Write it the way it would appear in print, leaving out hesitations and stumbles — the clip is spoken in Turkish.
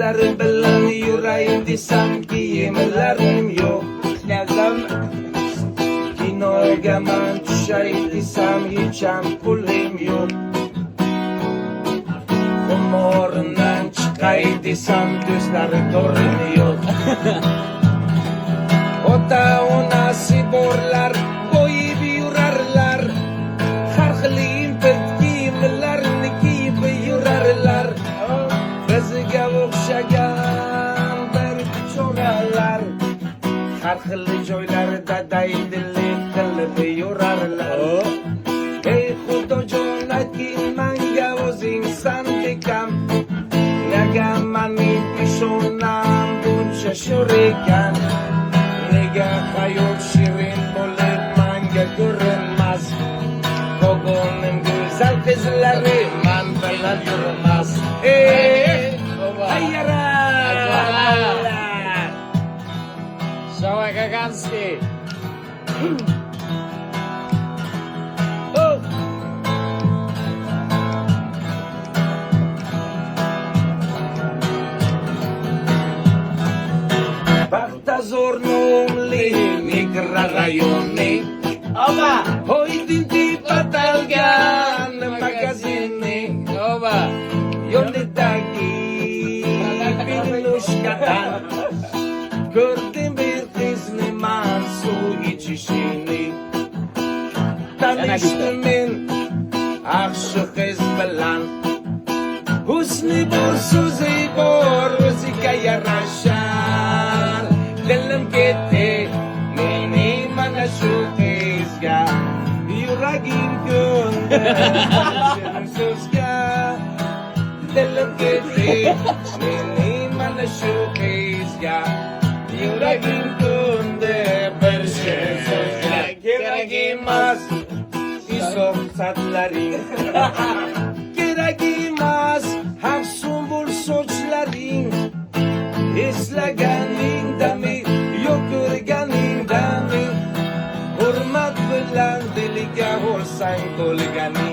Kızlar bilan yurayim desam kiyimlarim yo'q. Kinoga man tushay desam hech ham pulim yo'q. Xumordan chiqay desam do'stlari to'rim yo'q. Ota onasi borlar qo'yib yurarlar, har xil import kiyimlarni kiyib yurarlar. Bizga o'xshagan bir cho'ralar har xil joylarda daydillik qilib yurarlar. Ey Xudojon aytgin menga o'zing san dekam, nega mening peshonam buncha sho'r ekan? Nega hayot shirin bo'lib menga ko'rinmas? Ko'nglim go'zal qizlari men bilan yurmas. Ayyara! Shawak Kaganski. Bagdazor nomli mikrorayonni Oba. Hoydinti patalgan magazinni Oba. yo'lidagi binushkadan ko'rdim bir qizni man suv ichishini. Tanishdim men yaxshi qiz bilan, husni bor, so'zi bor, o'ziga yarasha. Dilim ketdi mening mana shu qizga, yuragim ko'ndi shirin so'zga. Dilim ketdi mening mana shu qizga, yuragim ko'ndi bir shirin so'zga. Kerak emas isofsatlaring, kerak emas hafsumbul sochlaring. Eslaganingdami yo'q ko'rganingdami, hurmat bilan diliga olsang to'lganing.